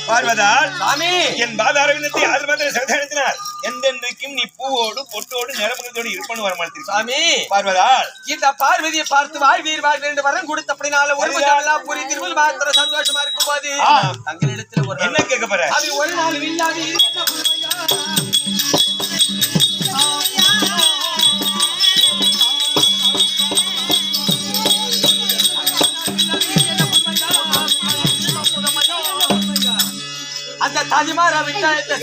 பார்வதால் என் பாதாரவிந்தத்தை ஆதிரமாத்திர சகதத்தினார் என்றென்றைக்கும் நீ பூவோடு பொட்டோடு நிறமுகத்தோடு இருப்பன்னு வரமாட்டேன் சாமி. பார்வதால் இந்த பார்வதியை பார்த்து வாழ்வீர் வாழ் என்று வரம் கொடுத்தபடினால ஒரு எல்லாம் புரி திருமல் மாத்திர சந்தோஷமா இருக்கும் போது தங்களிடத்துல ஒரு என்ன கேட்க போற? அது ஒரு நாள் இல்லாது அந்த தாஜிமாரா விட்டாயத்தை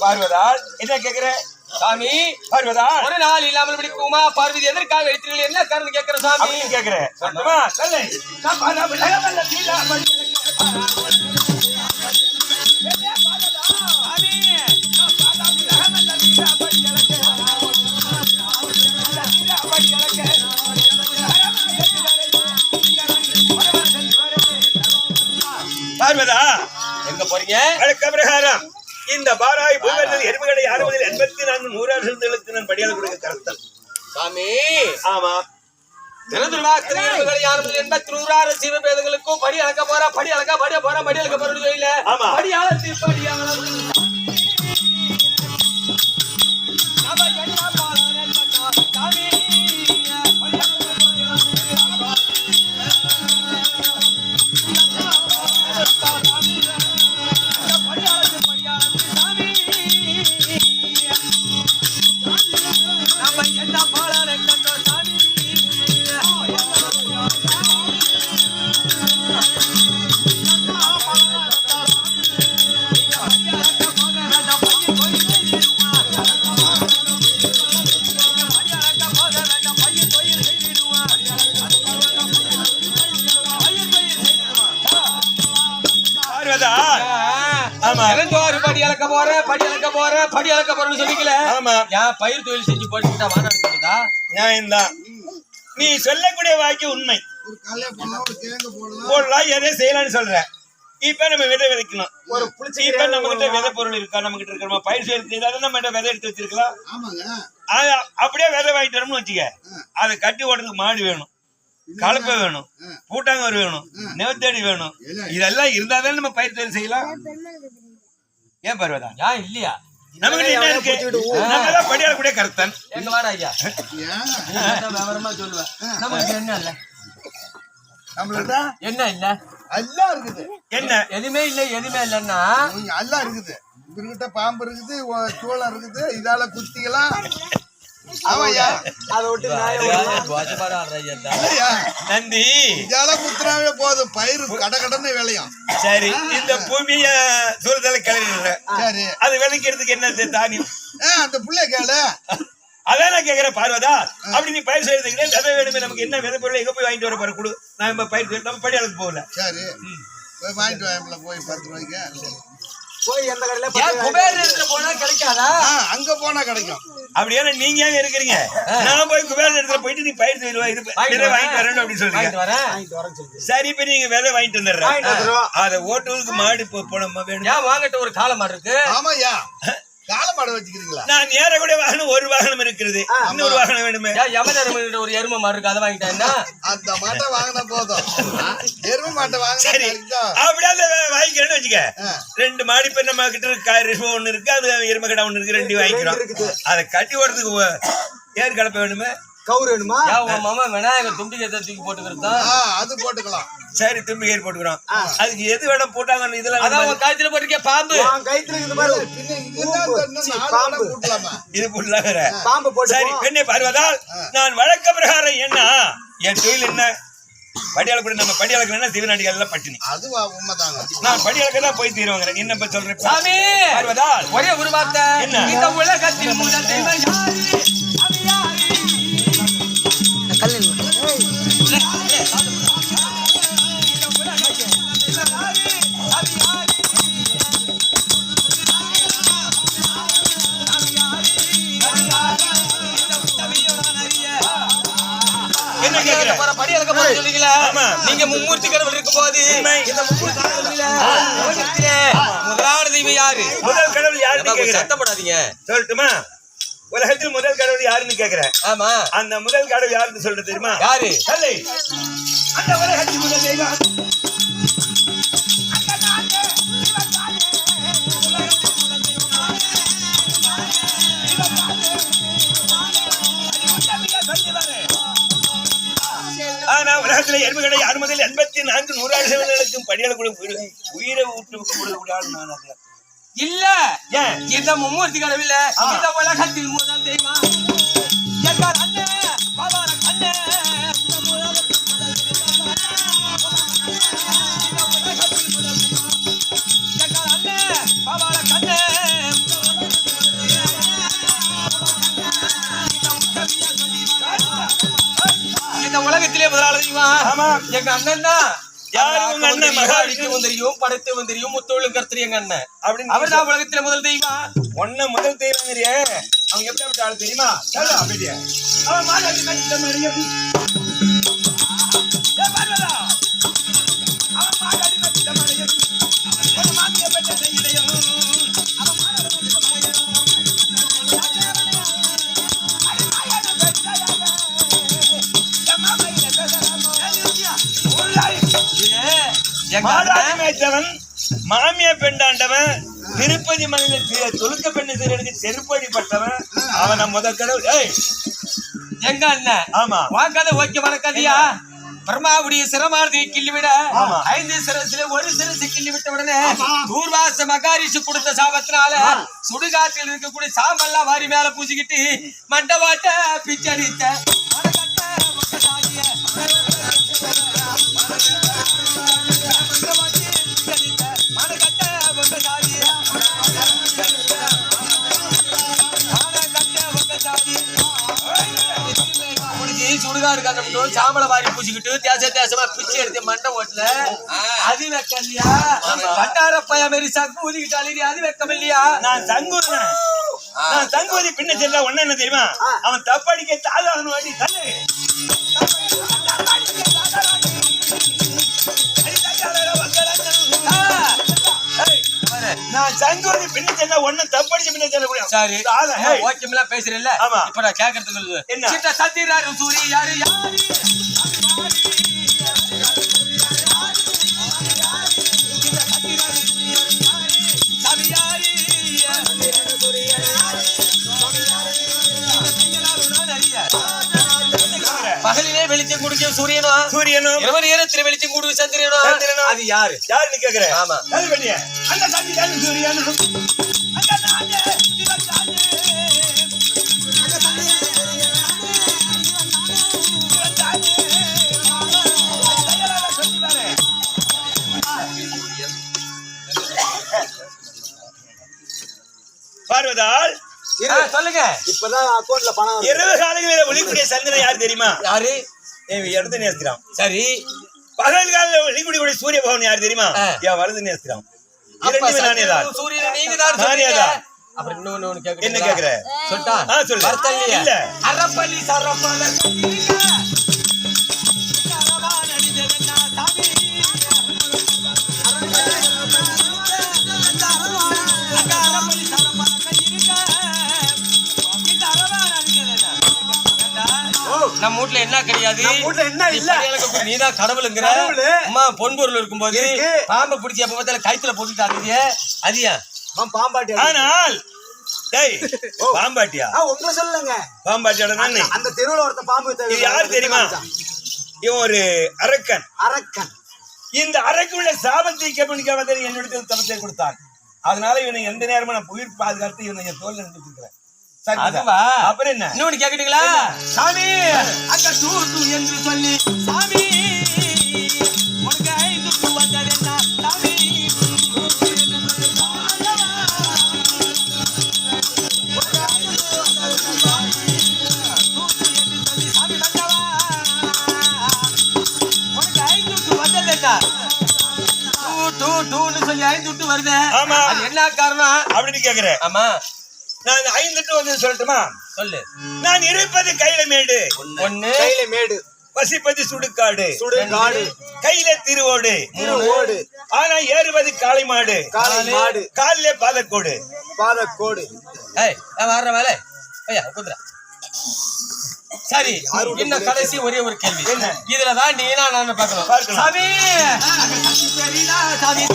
பார்வதால் என்ன கேக்குற சாமி? பார்வதால் ஒரு நாள் இல்லாமல் பிடிக்குமா பார்வதி எதற்காக எடுத்தீர்கள் என்ன காரணம் கேட்கிற சாமி? கேக்குறேன் பார்வதா எங்க போறீங்க? வழக்க பிரகாரம் இந்த பாராய் பூவர்கள் எருமைகளை 60 84 100 நான் படியாத கொடுக்க கருத்தல் சாமி. ஆமா தினதுர்வாக்கள் யாரும் 81 சிவபேதங்களுக்கும் படி அளக்க போறா படி அளக்க படி போறா படி அளக்க போறன்னு சொல்லல. ஆமா படி அளத்தி படி அளக்க சாமி. படி அளக்க போற படி அளக்க போற படி அளக்க போறன்னு சொல்லிக்கல. ஆமா ஏன் பயிர் தொழில் செஞ்சு போட்டுக்கிட்டா வாடா நியாயம்தான். நீ சொல்லக்கூடிய வாக்கியம் உண்மை. போடலாம் எதை செய்யலாம்னு சொல்ற. இப்ப நம்ம விதை விதைக்கணும். ஒரு புளிச்சி இப்ப நம்ம கிட்ட விதை பொருள் இருக்கா? நம்ம கிட்ட இருக்கிற பயிர் செய்யறது நம்ம கிட்ட விதை எடுத்து வச்சிருக்கலாம். அப்படியே விதை வாங்கிட்டு வரணும்னு வச்சுக்க. அதை கட்டி ஓடுறதுக்கு மாடு வேணும், கலப்பை வேணும், பூட்டாங்கர் வேணும், நெவத்தேடி வேணும். இதெல்லாம் இருந்தாதான் நம்ம பயிர் தொழில் செய்யலாம். ஏன் பருவதா? ஏன் இல்லையா? நமக்கு என்ன இருக்கு? நம்மதான் படியால கூட கருத்தன். எங்க வாடா ஐயா? விவரமா சொல்லுவேன். நமக்கு என்ன இல்ல? நம்மளா என்ன இல்ல? எல்லாம் இருக்குது. என்ன எதுவுமே இல்ல? எதுவுமே இல்லன்னா எல்லாம் இருக்குது. இவர்கிட்ட பாம்பு இருக்குது, சோளம் இருக்குது, இதால குத்திக்கலாம். நந்தி குத்துறாவே போதும், பயிர் கடகடன்னு விளையும். சரி, இந்த பூமிய சூழலை கிளறிடுற. சரி, அது விளைக்கிறதுக்கு என்ன தானியம்? அந்த புள்ள கேளு. அதான் நான் கேக்குறேன் பார்வதா. அப்படி நீ பயிர் செய்யறதுக்கு விதை வேணுமே. நமக்கு என்ன விதை பொருள் எங்க போய் வாங்கிட்டு வர பாரு கொடு. நம்ம பயிர் நம்ம படியாளுக்கு போகல. சரி, போய் வாங்கிட்டு வாங்கல. போய் 10 ரூபாய்க்கு போய் எந்த கடையில குபேரத்துல போனா கிடைக்காதா? அங்க போனா கிடைக்கும். அப்படியே நீங்க ஏன் இருக்கிறீங்க? நான் போய் குபேர இடத்துல போயிட்டு நீ பயிர் செய்வா இது விதை வாங்கிட்டு வரணும் அப்படின்னு சொல்றீங்க. சரி, இப்ப நீங்க விதை வாங்கிட்டு வந்துடுறேன். அதை ஓட்டுவதுக்கு மாடு போனோமா வேணும். ஏன் வாங்கிட்டு ஒரு காளை மாடு இருக்கு. ஆமாய்யா, காளை மாடு வச்சுக்கிறீங்களா? நான் ஏற கூட வாகனம் ஒரு வாகனம் இருக்குது, இன்னொரு வாகனம் வேணுமே. யமதர்மன் ஒரு எருமை மாடு இருக்கு, அதை வாங்கிட்டா அந்த மாட்டை வாங்கினா போதும். எருமை மாட்டை வாங்கினா அப்படியே வாங்கிக்கிறேன்னு வச்சுக்க. 2 மாடி இப்ப நம்ம கிட்ட இருக்கு, ஒண்ணு இருக்கு, அது எருமை கடை ஒண்ணு இருக்கு, 2 வாங்கிக்கிறோம். அதை கட்டி ஓடுறதுக்கு ஏர் கலப்பை வேணுமே, கவுரு வேணுமா? மாமா விநாயகர் தும்பிக்கை தூக்கி போட்டுக்கிறதா? அது போட்டுக்கலாம். சரி, தும்பி ஏறி போட்டுக்கிறோம். அதுக்கு எது வேணும் போட்டாங்க? இதெல்லாம் அதான் கழுத்துல போட்டுருக்கேன். பாம்பு கழுத்துல இருக்குது பாரு. இது போட்டுலாம் பாம்பு போட்டு. சரி பெண்ணே பார்வதால், நான் வழக்க பிரகாரம் என்ன என் தொழில் என்ன? படியாள கூட நம்ம படியாளக்கு சிவநாடிகள் எல்லாம் பட்டினி. அதுவா உண்மைதாங்க. நான் படியாளக்கு தான் போய் தீருவாங்க. என்ன சொல்றேன் சாமி? பார்வதால் ஒரே ஒரு வார்த்தை. என்ன? இந்த உலகத்தில் முதல் தெய்வம் யாரு? கேக்குறேன். போற படி அளக்க போற சொல்றீங்களா? ஆமா. நீங்க மும்மூர்த்தி கடவுள் இருக்கும்போது இந்த மும்மூர்த்தி கடவுள்ல உலகத்திலே முதலாவது தெய்வம் யாரு? முதல் கடவுள் யாருன்னு கேக்குறேன். சத்தப்படாதீங்க. சொல்லட்டுமா? உலகத்தில் முதல் கடவுள் யாருன்னு கேக்குறேன். ஆமா. அந்த முதல் கடவுள் யாருன்னு சொல்றது தெரியுமா? யாரு? சொல்லு. அந்த உலகத்தில் முதல் தெய்வம் ஆனா உலகத்துல எருமைகளை 6 முதல் 84 நூறாண்டு சேவர்களுக்கும் படியால கூட உயிரை ஊட்டு கொடுக்கக்கூடிய ஆள் நான். அது இல்ல. ஏன் இந்த மும்மூர்த்தி கடவுள்ல இந்த உலகத்தில் முதல் தெய்வம் எங்கள் அண்ணன் பாபார கண்ணன். இந்த உலகத்திலே முதலாளி எங்க அண்ணன் தான். யாரு உங்க அண்ணன்? மகாவிக்கும் தெரியும், படைத்தவன் தெரியும், முத்தோளும் கருத்து எங்க அண்ணன் அப்படின்னு அவர் தான் உலகத்திலே முதல் தெய்வம். ஒன்ன முதல் தெய்வங்கிறிய அவன் எப்படி ஆள் தெரியுமா? சொல்லு அப்படியே. அவன் மாதாஜி கட்டிட்ட மரியம். அவன் மாதாஜி கட்டிட்ட மரியம். ஒரு மாமிய பெற்ற செய்யடையும். அவன் மாதாஜி கட்டிட்ட மரியம். மாமிய பெண்டாண்டவன் திருப்பதி மலையில தொழுக்க பெண்ணு சீரனுக்கு செருப்படிப்பட்டவன் அவன் முதல் கடவுள். எங்க அண்ணன். ஆமா. வாக்காத ஓகே வணக்கதியா. பிரம்மாவுடைய சிரமானதை கிள்ளிவிட 5 சிரசில ஒரு சிரசு கிள்ளி விட்ட உடனே தூர்வாச மகாரிஷி கொடுத்த சாபத்தினால சுடுகாட்டில் இருக்கக்கூடிய சாமெல்லாம் வாரி மேல பூசிக்கிட்டு மண்டவாட்ட பிச்சடித்த சுடுகாடு கட்டப்பட்டோம் சாம்பல வாரி பூசிக்கிட்டு தேசமா பிச்சை எடுத்து மண்டை ஓட்டல அது வெக்கம் இல்லையா? பண்டாரப்பைய மாரி சங்கு ஊதிக்கிட்டாலே அது வெக்கம் இல்லையா? நான் சங்கூதி பின்ன செல்ல ஒண்ணு என்ன தெரியுமா? அவன் தப்படிக்க தாழ்வான வாடி தள்ளு. நான் சங்கூதி பின்ன செல்ல ஒண்ணு தப்படிச்சு பின்ன செல்ல முடியும். சரி ஓகேங்களா பேசுறேன்ல. இப்ப நான் கேக்குறதுக்கு என்ன சிட்ட சத்திராரு சூரி யாரு யாரு பகலிலே வெளிச்சம் குடிக்கும் சூரியனும் இரவு நேரத்தில் வெளிச்சம் குடிக்கும் சந்திரனும் அது யாருன்னு கேக்குறேன். ஆமா. அந்த சந்திரனும் சூரியனும் பார்வதால் சொல்லுங்க. இப்பதான் அக்கௌண்ட்ல பணம் இரவு காலங்களில் ஒளிக்கூடிய சந்திரன் யாரு தெரியுமா? யாரு? இடது நேசிக்கிறான். சரி. பகல் காலில் ஒளிக்கூடிய சூரிய பகவான் யாரு தெரியுமா? என் வலது நேசிக்கிறான். சூரியன் நீங்க தான். அப்புறம் இன்னொன்னு கேக்குறேன். என்ன கேக்குற? சொல்லிட்டா? சொல்லு. இல்ல அரப்பள்ளி சரப்பல நம்ம வீட்ல என்ன கிடையாது. நீதான் கடவுளுங்கிற அம்மா பொன்பொருள் இருக்கும்போது பாம்பை பிடிச்சி எப்ப பார்த்தாலும் கைத்துல போட்டுட்டாங்க. அதியா பாம்பாட்டி. ஆனால் பாம்பாட்டியா உங்களை சொல்லுங்க. பாம்பாட்டியோட நானே அந்த தெருவுல ஒருத்த பாம்பு. இது யாரு தெரியுமா? இவன் ஒரு அரக்கன். இந்த அரக்குள்ள சாபத்தை கவனிக்காம என்னுடைய தபத்தை கொடுத்தான். அதனால இவனை எந்த நேரமும் நான் உயிர் பாதுகாத்து இவனை என் தோல்ல நிறுத்திருக்கிறேன். அப்புறம் என்ன இன்னொன்னு கேக்குறீங்களா? சாமி அங்க டூ என்று சொல்லி சாமி உனக்கு 5 வந்தது என்ன சாமி? சொல்லி 5 வருது. அது என்ன காரணம் அப்படின்னு கேக்குறேன். ஆமா. நான் 5 வந்து சொல்லட்டுமா? சொல்லு. நான் இருப்பது கையில மேடு. ஒண்ணு கையில மேடு. பசிப்பது சுடுகாடு சுடுகாடு கையில திருவோடு திருவோடு ஆனா ஏறுவது காளை மாடு காளை மாடு காலிலே பாதக்கோடு பாதக்கோடு. நான் வர்ற வேலை ஐயா குதிரை. சரி இன்னும் கடைசி ஒரே ஒரு கேள்வி இதுல தான் நீனா நான் பார்க்கணும். சாமி சாமி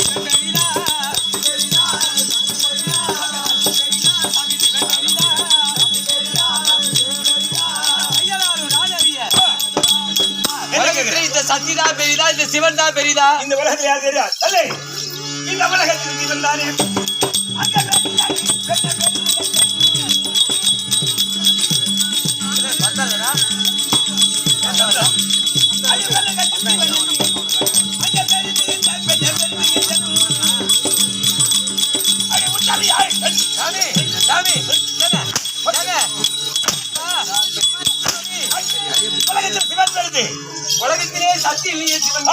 இந்த சக்திதா பெரிதா இந்த சிவன் தான் பெரிதா? இந்த உலகத்தில் யார் தெரியா தலை இந்த உலகத்தில் சிவன் தானே. உலகத்திலே சக்தி இல்லையே சிவன்.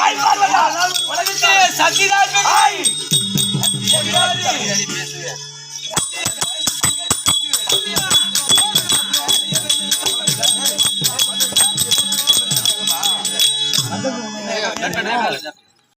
உலகத்திலே சக்திதான் பெரிது.